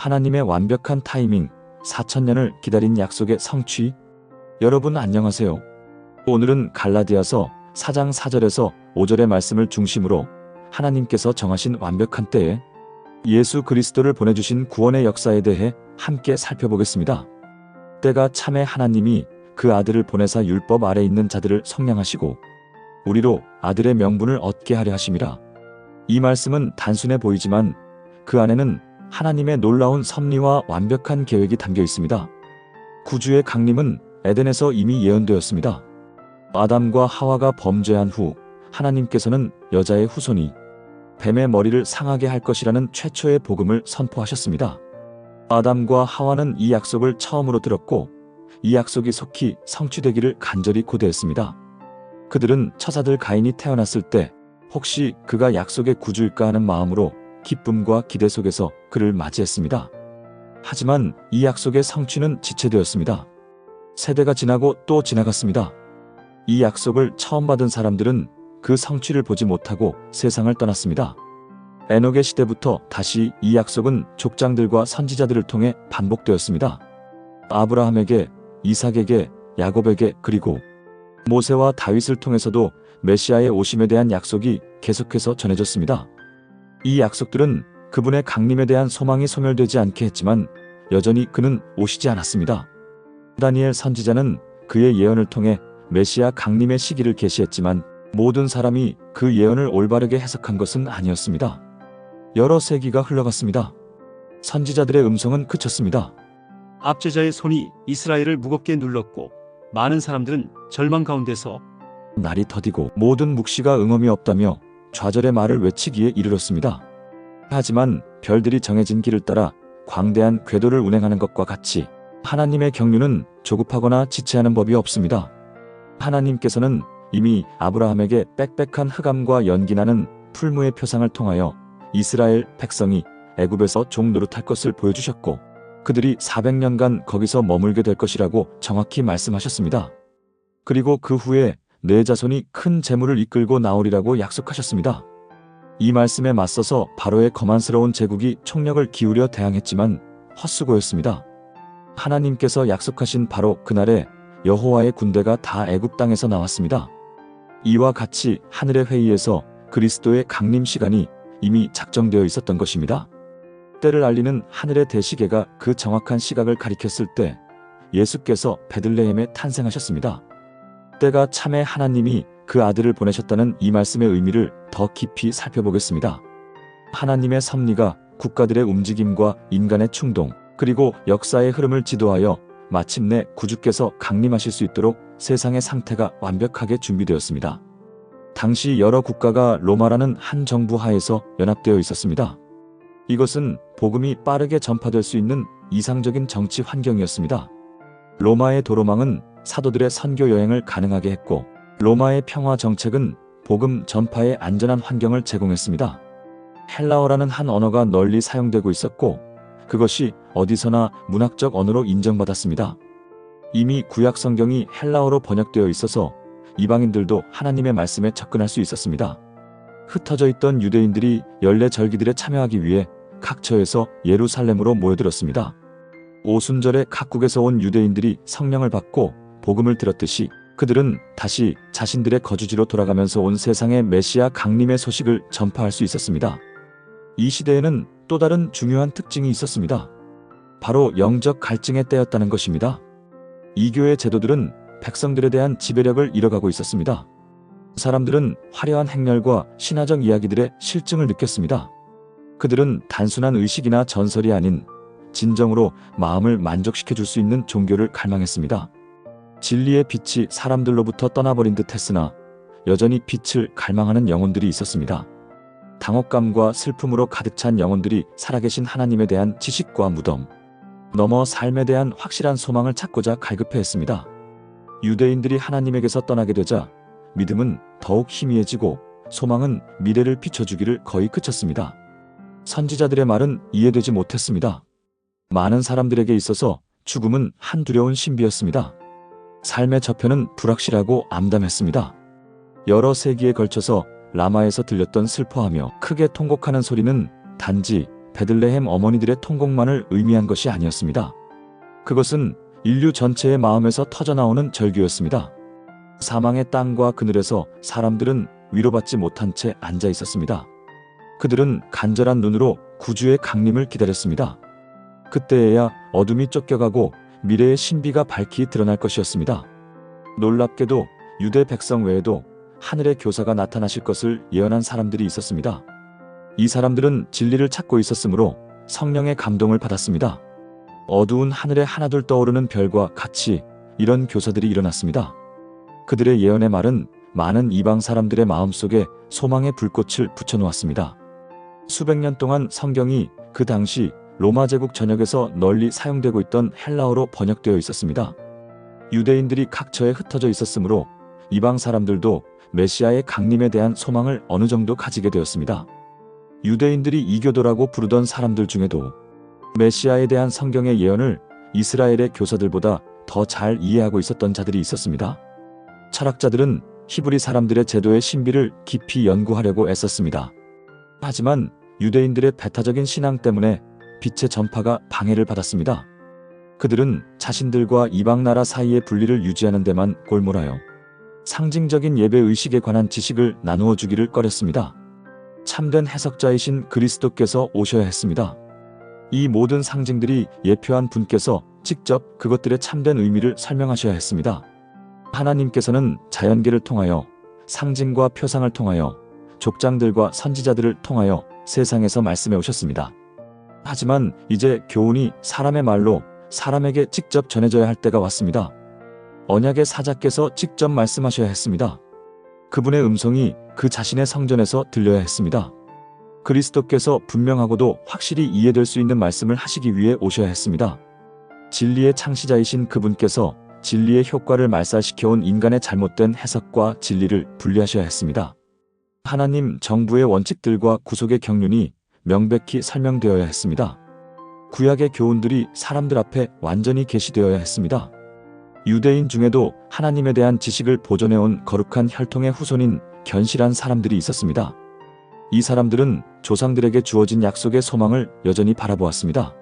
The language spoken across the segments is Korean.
하나님의 완벽한 타이밍, 4000년을 기다린 약속의 성취. 여러분 안녕하세요. 오늘은 갈라디아서 4장 4절에서 5절의 말씀을 중심으로 하나님께서 정하신 완벽한 때에 예수 그리스도를 보내주신 구원의 역사에 대해 함께 살펴보겠습니다. 때가 참에 하나님이 그 아들을 보내사 율법 아래 있는 자들을 속량하시고 우리로 아들의 명분을 얻게 하려 하심이라. 이 말씀은 단순해 보이지만 그 안에는 하나님의 놀라운 섭리와 완벽한 계획이 담겨 있습니다. 구주의 강림은 에덴에서 이미 예언되었습니다. 아담과 하와가 범죄한 후 하나님께서는 여자의 후손이 뱀의 머리를 상하게 할 것이라는 최초의 복음을 선포하셨습니다. 아담과 하와는 이 약속을 처음으로 들었고 이 약속이 속히 성취되기를 간절히 고대했습니다. 그들은 처자들 가인이 태어났을 때 혹시 그가 약속의 구주일까 하는 마음으로 기쁨과 기대 속에서 그를 맞이했습니다. 하지만 이 약속의 성취는 지체되었습니다. 세대가 지나고 또 지나갔습니다. 이 약속을 처음 받은 사람들은 그 성취를 보지 못하고 세상을 떠났습니다. 에녹의 시대부터 다시 이 약속은 족장들과 선지자들을 통해 반복되었습니다. 아브라함에게, 이삭에게, 야곱에게, 그리고 모세와 다윗을 통해서도 메시아의 오심에 대한 약속이 계속해서 전해졌습니다. 이 약속들은 그분의 강림에 대한 소망이 소멸되지 않게 했지만 여전히 그는 오시지 않았습니다. 다니엘 선지자는 그의 예언을 통해 메시아 강림의 시기를 계시했지만 모든 사람이 그 예언을 올바르게 해석한 것은 아니었습니다. 여러 세기가 흘러갔습니다. 선지자들의 음성은 그쳤습니다. 압제자의 손이 이스라엘을 무겁게 눌렀고 많은 사람들은 절망 가운데서 날이 더디고 모든 묵시가 응엄이 없다며 좌절의 말을 외치기에 이르렀습니다. 하지만 별들이 정해진 길을 따라 광대한 궤도를 운행하는 것과 같이 하나님의 경륜은 조급하거나 지체하는 법이 없습니다. 하나님께서는 이미 아브라함에게 빽빽한 흑암과 연기나는 풀무의 표상을 통하여 이스라엘 백성이 애굽에서 종 노릇할 것을 보여주셨고 그들이 400년간 거기서 머물게 될 것이라고 정확히 말씀하셨습니다. 그리고 그 후에 내 자손이 큰 재물을 이끌고 나오리라고 약속하셨습니다. 이 말씀에 맞서서 바로의 거만스러운 제국이 총력을 기울여 대항했지만 헛수고였습니다. 하나님께서 약속하신 바로 그날에 여호와의 군대가 다 애굽 땅에서 나왔습니다. 이와 같이 하늘의 회의에서 그리스도의 강림 시간이 이미 작정되어 있었던 것입니다. 때를 알리는 하늘의 대시계가 그 정확한 시각을 가리켰을 때 예수께서 베들레헴에 탄생하셨습니다. 때가 참에 하나님이 그 아들을 보내셨다는 이 말씀의 의미를 더 깊이 살펴보겠습니다. 하나님의 섭리가 국가들의 움직임과 인간의 충동, 그리고 역사의 흐름을 지도하여 마침내 구주께서 강림하실 수 있도록 세상의 상태가 완벽하게 준비되었습니다. 당시 여러 국가가 로마라는 한 정부 하에서 연합되어 있었습니다. 이것은 복음이 빠르게 전파될 수 있는 이상적인 정치 환경이었습니다. 로마의 도로망은 사도들의 선교 여행을 가능하게 했고 로마의 평화 정책은 복음 전파에 안전한 환경을 제공했습니다. 헬라어라는 한 언어가 널리 사용되고 있었고 그것이 어디서나 문학적 언어로 인정받았습니다. 이미 구약 성경이 헬라어로 번역되어 있어서 이방인들도 하나님의 말씀에 접근할 수 있었습니다. 흩어져 있던 유대인들이 연례 절기들에 참여하기 위해 각처에서 예루살렘으로 모여들었습니다. 오순절에 각국에서 온 유대인들이 성령을 받고 복음을 들었듯이 그들은 다시 자신들의 거주지로 돌아가면서 온 세상의 메시아 강림의 소식을 전파할 수 있었습니다. 이 시대에는 또 다른 중요한 특징이 있었습니다. 바로 영적 갈증의 때였다는 것입니다. 이교의 제도들은 백성들에 대한 지배력을 잃어가고 있었습니다. 사람들은 화려한 행렬과 신화적 이야기들의 실증을 느꼈습니다. 그들은 단순한 의식이나 전설이 아닌 진정으로 마음을 만족시켜 줄 수 있는 종교를 갈망했습니다. 진리의 빛이 사람들로부터 떠나버린 듯 했으나 여전히 빛을 갈망하는 영혼들이 있었습니다. 당혹감과 슬픔으로 가득 찬 영혼들이 살아계신 하나님에 대한 지식과 무덤 넘어 삶에 대한 확실한 소망을 찾고자 갈급해했습니다. 유대인들이 하나님에게서 떠나게 되자 믿음은 더욱 희미해지고 소망은 미래를 비춰주기를 거의 그쳤습니다. 선지자들의 말은 이해되지 못했습니다. 많은 사람들에게 있어서 죽음은 한 두려운 신비였습니다. 삶의 저편은 불확실하고 암담했습니다. 여러 세기에 걸쳐서 라마에서 들렸던 슬퍼하며 크게 통곡하는 소리는 단지 베들레헴 어머니들의 통곡만을 의미한 것이 아니었습니다. 그것은 인류 전체의 마음에서 터져나오는 절규였습니다. 사망의 땅과 그늘에서 사람들은 위로받지 못한 채 앉아 있었습니다. 그들은 간절한 눈으로 구주의 강림을 기다렸습니다. 그때에야 어둠이 쫓겨가고 미래의 신비가 밝히 드러날 것이었습니다. 놀랍게도 유대 백성 외에도 하늘의 교사가 나타나실 것을 예언한 사람들이 있었습니다. 이 사람들은 진리를 찾고 있었으므로 성령의 감동을 받았습니다. 어두운 하늘에 하나둘 떠오르는 별과 같이 이런 교사들이 일어났습니다. 그들의 예언의 말은 많은 이방 사람들의 마음속에 소망의 불꽃을 붙여놓았습니다. 수백 년 동안 성경이 그 당시 로마 제국 전역에서 널리 사용되고 있던 헬라어로 번역되어 있었습니다. 유대인들이 각처에 흩어져 있었으므로 이방 사람들도 메시아의 강림에 대한 소망을 어느 정도 가지게 되었습니다. 유대인들이 이교도라고 부르던 사람들 중에도 메시아에 대한 성경의 예언을 이스라엘의 교사들보다 더 잘 이해하고 있었던 자들이 있었습니다. 철학자들은 히브리 사람들의 제도의 신비를 깊이 연구하려고 애썼습니다. 하지만 유대인들의 배타적인 신앙 때문에 빛의 전파가 방해를 받았습니다. 그들은 자신들과 이방 나라 사이의 분리를 유지하는 데만 골몰하여 상징적인 예배 의식에 관한 지식을 나누어 주기를 꺼렸습니다. 참된 해석자이신 그리스도께서 오셔야 했습니다. 이 모든 상징들이 예표한 분께서 직접 그것들의 참된 의미를 설명하셔야 했습니다. 하나님께서는 자연계를 통하여 상징과 표상을 통하여 족장들과 선지자들을 통하여 세상에서 말씀해 오셨습니다. 하지만 이제 교훈이 사람의 말로 사람에게 직접 전해져야 할 때가 왔습니다. 언약의 사자께서 직접 말씀하셔야 했습니다. 그분의 음성이 그 자신의 성전에서 들려야 했습니다. 그리스도께서 분명하고도 확실히 이해될 수 있는 말씀을 하시기 위해 오셔야 했습니다. 진리의 창시자이신 그분께서 진리의 효과를 말살시켜온 인간의 잘못된 해석과 진리를 분리하셔야 했습니다. 하나님 정부의 원칙들과 구속의 경륜이 명백히 설명되어야 했습니다. 구약의 교훈들이 사람들 앞에 완전히 계시되어야 했습니다. 유대인 중에도 하나님에 대한 지식을 보존해온 거룩한 혈통의 후손인 견실한 사람들이 있었습니다. 이 사람들은 조상들에게 주어진 약속의 소망을 여전히 바라보았습니다.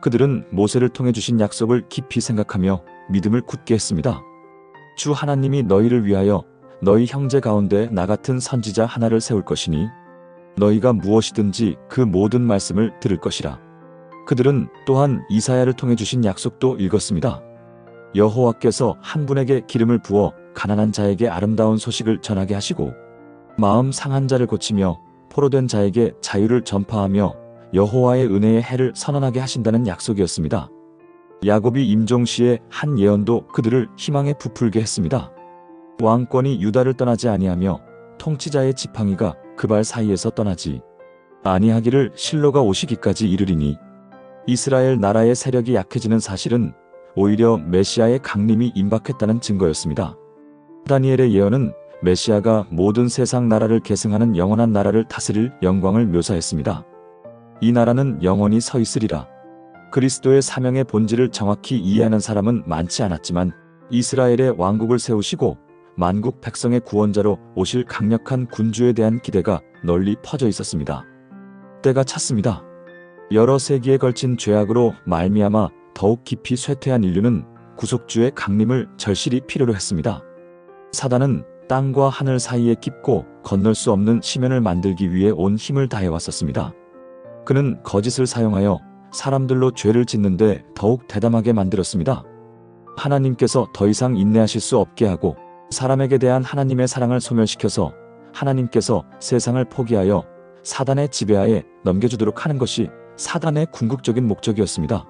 그들은 모세를 통해 주신 약속을 깊이 생각하며 믿음을 굳게 했습니다. 주 하나님이 너희를 위하여 너희 형제 가운데 나 같은 선지자 하나를 세울 것이니 너희가 무엇이든지 그 모든 말씀을 들을 것이라. 그들은 또한 이사야를 통해 주신 약속도 읽었습니다. 여호와께서 한 분에게 기름을 부어 가난한 자에게 아름다운 소식을 전하게 하시고 마음 상한 자를 고치며 포로된 자에게 자유를 전파하며 여호와의 은혜의 해를 선언하게 하신다는 약속이었습니다. 야곱이 임종시의 한 예언도 그들을 희망에 부풀게 했습니다. 왕권이 유다를 떠나지 아니하며 통치자의 지팡이가 그 발 사이에서 떠나지 아니하기를 실로가 오시기까지 이르리니 이스라엘 나라의 세력이 약해지는 사실은 오히려 메시아의 강림이 임박했다는 증거였습니다. 다니엘의 예언은 메시아가 모든 세상 나라를 계승하는 영원한 나라를 다스릴 영광을 묘사했습니다. 이 나라는 영원히 서 있으리라. 그리스도의 사명의 본질을 정확히 이해하는 사람은 많지 않았지만 이스라엘의 왕국을 세우시고 만국 백성의 구원자로 오실 강력한 군주에 대한 기대가 널리 퍼져 있었습니다. 때가 찼습니다. 여러 세기에 걸친 죄악으로 말미암아 더욱 깊이 쇠퇴한 인류는 구속주의 강림을 절실히 필요로 했습니다. 사단은 땅과 하늘 사이에 깊고 건널 수 없는 시면을 만들기 위해 온 힘을 다해왔었습니다. 그는 거짓을 사용하여 사람들로 죄를 짓는데 더욱 대담하게 만들었습니다. 하나님께서 더 이상 인내하실 수 없게 하고 사람에게 대한 하나님의 사랑을 소멸시켜서 하나님께서 세상을 포기하여 사단의 지배하에 넘겨주도록 하는 것이 사단의 궁극적인 목적이었습니다.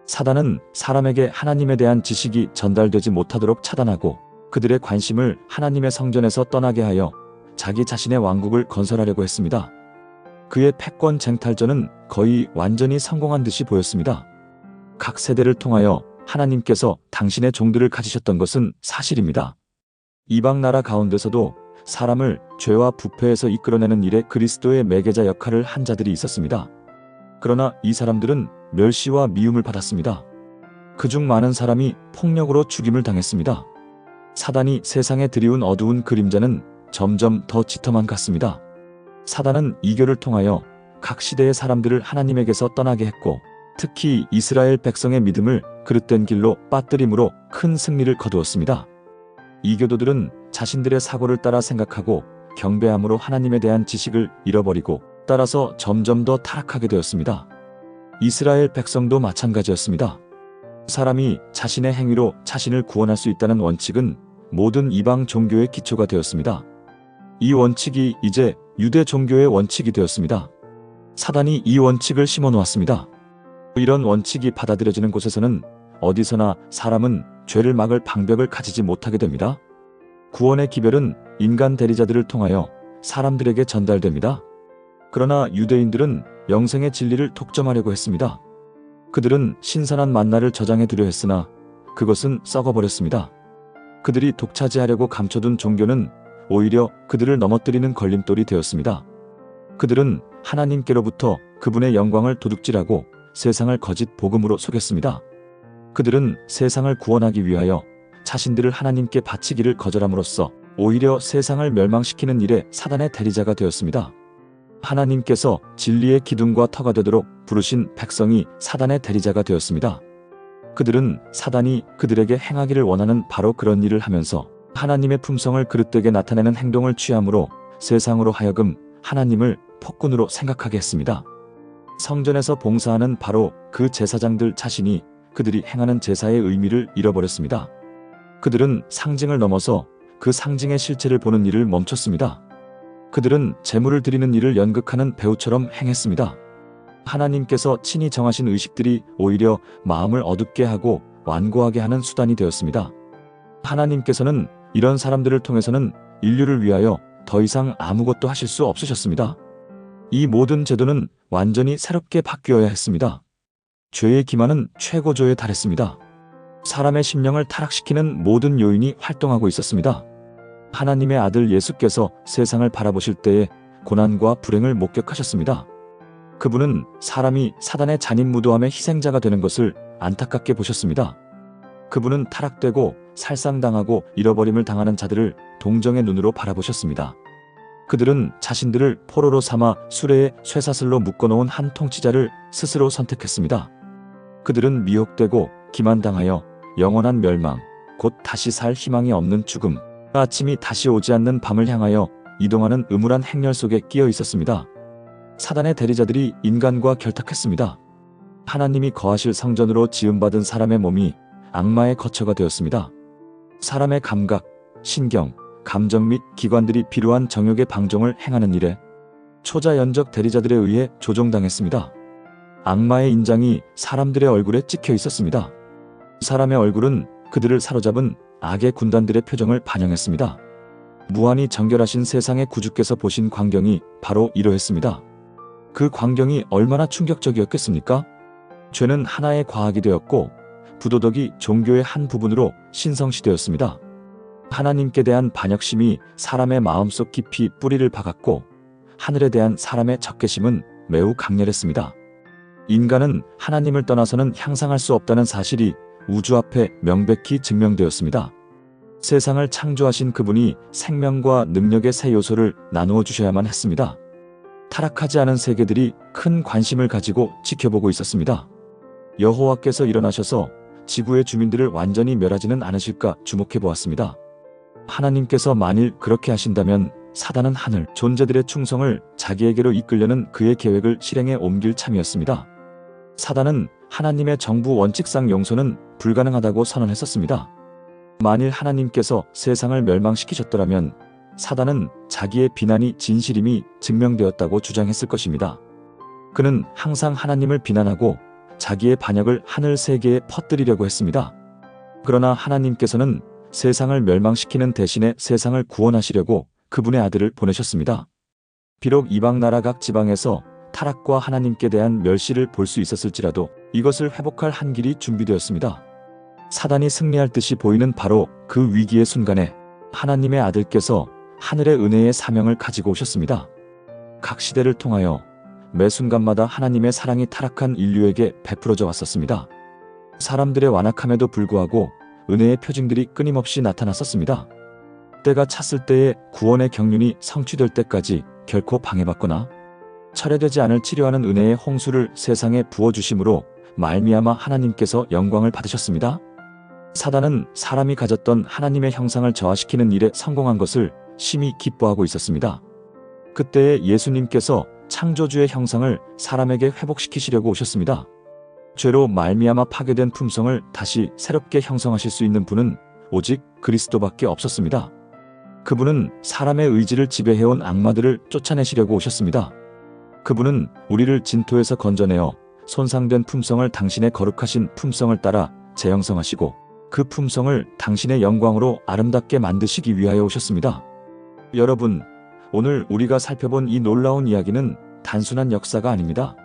사단은 사람에게 하나님에 대한 지식이 전달되지 못하도록 차단하고 그들의 관심을 하나님의 성전에서 떠나게 하여 자기 자신의 왕국을 건설하려고 했습니다. 그의 패권 쟁탈전은 거의 완전히 성공한 듯이 보였습니다. 각 세대를 통하여 하나님께서 당신의 종들을 가지셨던 것은 사실입니다. 이방 나라 가운데서도 사람을 죄와 부패에서 이끌어내는 일에 그리스도의 매개자 역할을 한 자들이 있었습니다. 그러나 이 사람들은 멸시와 미움을 받았습니다. 그중 많은 사람이 폭력으로 죽임을 당했습니다. 사단이 세상에 들이운 어두운 그림자는 점점 더 짙어만 갔습니다. 사단은 이교를 통하여 각 시대의 사람들을 하나님에게서 떠나게 했고 특히 이스라엘 백성의 믿음을 그릇된 길로 빠뜨림으로 큰 승리를 거두었습니다. 이교도들은 자신들의 사고를 따라 생각하고 경배함으로 하나님에 대한 지식을 잃어버리고 따라서 점점 더 타락하게 되었습니다. 이스라엘 백성도 마찬가지였습니다. 사람이 자신의 행위로 자신을 구원할 수 있다는 원칙은 모든 이방 종교의 기초가 되었습니다. 이 원칙이 이제 유대 종교의 원칙이 되었습니다. 사단이 이 원칙을 심어놓았습니다. 이런 원칙이 받아들여지는 곳에서는 어디서나 사람은 죄를 막을 방벽을 가지지 못하게 됩니다. 구원의 기별은 인간 대리자들을 통하여 사람들에게 전달됩니다. 그러나 유대인들은 영생의 진리를 독점하려고 했습니다. 그들은 신선한 만나를 저장해 두려 했으나 그것은 썩어버렸습니다. 그들이 독차지하려고 감춰둔 종교는 오히려 그들을 넘어뜨리는 걸림돌이 되었습니다. 그들은 하나님께로부터 그분의 영광을 도둑질하고 세상을 거짓 복음으로 속였습니다. 그들은 세상을 구원하기 위하여 자신들을 하나님께 바치기를 거절함으로써 오히려 세상을 멸망시키는 일에 사단의 대리자가 되었습니다. 하나님께서 진리의 기둥과 터가 되도록 부르신 백성이 사단의 대리자가 되었습니다. 그들은 사단이 그들에게 행하기를 원하는 바로 그런 일을 하면서 하나님의 품성을 그릇되게 나타내는 행동을 취함으로 세상으로 하여금 하나님을 폭군으로 생각하게 했습니다. 성전에서 봉사하는 바로 그 제사장들 자신이 그들이 행하는 제사의 의미를 잃어버렸습니다. 그들은 상징을 넘어서 그 상징의 실체를 보는 일을 멈췄습니다. 그들은 제물을 드리는 일을 연극하는 배우처럼 행했습니다. 하나님께서 친히 정하신 의식들이 오히려 마음을 어둡게 하고 완고하게 하는 수단이 되었습니다. 하나님께서는 이런 사람들을 통해서는 인류를 위하여 더 이상 아무것도 하실 수 없으셨습니다. 이 모든 제도는 완전히 새롭게 바뀌어야 했습니다. 죄의 기만은 최고조에 달했습니다. 사람의 심령을 타락시키는 모든 요인이 활동하고 있었습니다. 하나님의 아들 예수께서 세상을 바라보실 때에 고난과 불행을 목격하셨습니다. 그분은 사람이 사단의 잔인무도함의 희생자가 되는 것을 안타깝게 보셨습니다. 그분은 타락되고 살상당하고 잃어버림을 당하는 자들을 동정의 눈으로 바라보셨습니다. 그들은 자신들을 포로로 삼아 수레에 쇠사슬로 묶어놓은 한 통치자를 스스로 선택했습니다. 그들은 미혹되고 기만당하여 영원한 멸망, 곧 다시 살 희망이 없는 죽음, 아침이 다시 오지 않는 밤을 향하여 이동하는 음울한 행렬 속에 끼어 있었습니다. 사단의 대리자들이 인간과 결탁했습니다. 하나님이 거하실 성전으로 지음받은 사람의 몸이 악마의 거처가 되었습니다. 사람의 감각, 신경, 감정 및 기관들이 필요한 정욕의 방종을 행하는 일에 초자연적 대리자들에 의해 조종당했습니다. 악마의 인장이 사람들의 얼굴에 찍혀 있었습니다. 사람의 얼굴은 그들을 사로잡은 악의 군단들의 표정을 반영했습니다. 무한히 정결하신 세상의 구주께서 보신 광경이 바로 이러했습니다. 그 광경이 얼마나 충격적이었겠습니까? 죄는 하나의 과학이 되었고 부도덕이 종교의 한 부분으로 신성시되었습니다. 하나님께 대한 반역심이 사람의 마음속 깊이 뿌리를 박았고 하늘에 대한 사람의 적개심은 매우 강렬했습니다. 인간은 하나님을 떠나서는 향상할 수 없다는 사실이 우주 앞에 명백히 증명되었습니다. 세상을 창조하신 그분이 생명과 능력의 세 요소를 나누어 주셔야만 했습니다. 타락하지 않은 세계들이 큰 관심을 가지고 지켜보고 있었습니다. 여호와께서 일어나셔서 지구의 주민들을 완전히 멸하지는 않으실까 주목해 보았습니다. 하나님께서 만일 그렇게 하신다면 사단은 하늘 존재들의 충성을 자기에게로 이끌려는 그의 계획을 실행에 옮길 참이었습니다. 사단은 하나님의 정부 원칙상 용서는 불가능하다고 선언했었습니다. 만일 하나님께서 세상을 멸망시키셨더라면 사단은 자기의 비난이 진실임이 증명되었다고 주장했을 것입니다. 그는 항상 하나님을 비난하고 자기의 반역을 하늘 세계에 퍼뜨리려고 했습니다. 그러나 하나님께서는 세상을 멸망시키는 대신에 세상을 구원하시려고 그분의 아들을 보내셨습니다. 비록 이방 나라 각 지방에서 타락과 하나님께 대한 멸시를 볼 수 있었을지라도 이것을 회복할 한 길이 준비되었습니다. 사단이 승리할 듯이 보이는 바로 그 위기의 순간에 하나님의 아들께서 하늘의 은혜의 사명을 가지고 오셨습니다. 각 시대를 통하여 매 순간마다 하나님의 사랑이 타락한 인류에게 베풀어져 왔었습니다. 사람들의 완악함에도 불구하고 은혜의 표징들이 끊임없이 나타났었습니다. 때가 찼을 때에 구원의 경륜이 성취될 때까지 결코 방해받거나 철회되지 않을 치료하는 은혜의 홍수를 세상에 부어주심으로 말미암아 하나님께서 영광을 받으셨습니다. 사단은 사람이 가졌던 하나님의 형상을 저하시키는 일에 성공한 것을 심히 기뻐하고 있었습니다. 그때에 예수님께서 창조주의 형상을 사람에게 회복시키시려고 오셨습니다. 죄로 말미암아 파괴된 품성을 다시 새롭게 형성하실 수 있는 분은 오직 그리스도밖에 없었습니다. 그분은 사람의 의지를 지배해온 악마들을 쫓아내시려고 오셨습니다. 그분은 우리를 진토에서 건져내어 손상된 품성을 당신의 거룩하신 품성을 따라 재형성하시고 그 품성을 당신의 영광으로 아름답게 만드시기 위하여 오셨습니다. 여러분, 오늘 우리가 살펴본 이 놀라운 이야기는 단순한 역사가 아닙니다.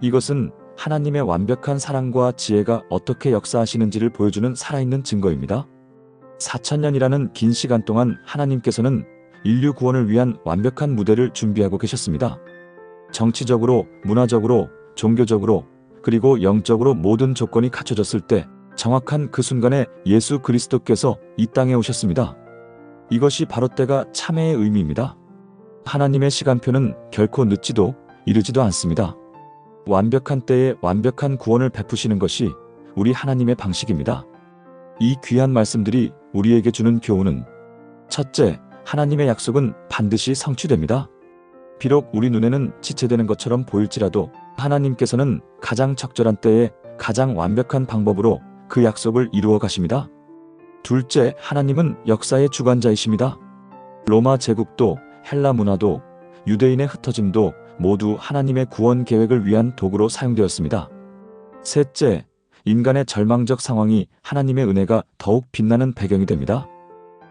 이것은 하나님의 완벽한 사랑과 지혜가 어떻게 역사하시는지를 보여주는 살아있는 증거입니다. 4000년이라는 긴 시간 동안 하나님께서는 인류 구원을 위한 완벽한 무대를 준비하고 계셨습니다. 정치적으로, 문화적으로, 종교적으로, 그리고 영적으로 모든 조건이 갖춰졌을 때 정확한 그 순간에 예수 그리스도께서 이 땅에 오셨습니다. 이것이 바로 때가 참회의 의미입니다. 하나님의 시간표는 결코 늦지도 이르지도 않습니다. 완벽한 때에 완벽한 구원을 베푸시는 것이 우리 하나님의 방식입니다. 이 귀한 말씀들이 우리에게 주는 교훈은 첫째, 하나님의 약속은 반드시 성취됩니다. 비록 우리 눈에는 지체되는 것처럼 보일지라도 하나님께서는 가장 적절한 때에 가장 완벽한 방법으로 그 약속을 이루어 가십니다. 둘째, 하나님은 역사의 주관자이십니다. 로마 제국도 헬라 문화도 유대인의 흩어짐도 모두 하나님의 구원 계획을 위한 도구로 사용되었습니다. 셋째, 인간의 절망적 상황이 하나님의 은혜가 더욱 빛나는 배경이 됩니다.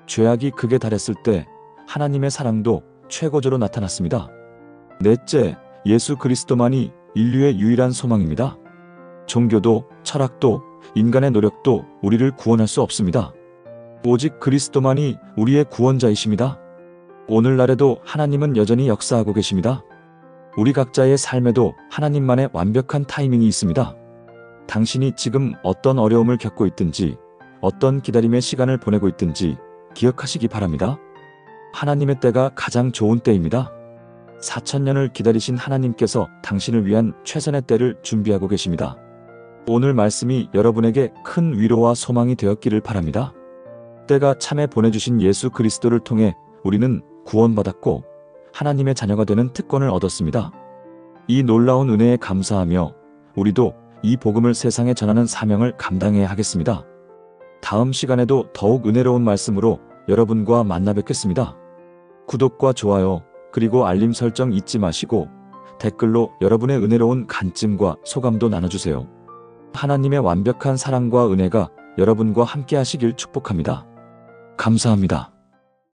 죄악이 극에 달했을 때 하나님의 사랑도 최고조로 나타났습니다. 넷째, 예수 그리스도만이 인류의 유일한 소망입니다. 종교도 철학도 인간의 노력도 우리를 구원할 수 없습니다. 오직 그리스도만이 우리의 구원자이십니다. 오늘날에도 하나님은 여전히 역사하고 계십니다. 우리 각자의 삶에도 하나님만의 완벽한 타이밍이 있습니다. 당신이 지금 어떤 어려움을 겪고 있든지 어떤 기다림의 시간을 보내고 있든지 기억하시기 바랍니다. 하나님의 때가 가장 좋은 때입니다. 4000년을 기다리신 하나님께서 당신을 위한 최선의 때를 준비하고 계십니다. 오늘 말씀이 여러분에게 큰 위로와 소망이 되었기를 바랍니다. 때가 참에 보내주신 예수 그리스도를 통해 우리는 구원받았고 하나님의 자녀가 되는 특권을 얻었습니다. 이 놀라운 은혜에 감사하며 우리도 이 복음을 세상에 전하는 사명을 감당해야 하겠습니다. 다음 시간에도 더욱 은혜로운 말씀으로 여러분과 만나 뵙겠습니다. 구독과 좋아요 그리고 알림 설정 잊지 마시고 댓글로 여러분의 은혜로운 간증과 소감도 나눠주세요. 하나님의 완벽한 사랑과 은혜가 여러분과 함께 하시길 축복합니다. 감사합니다.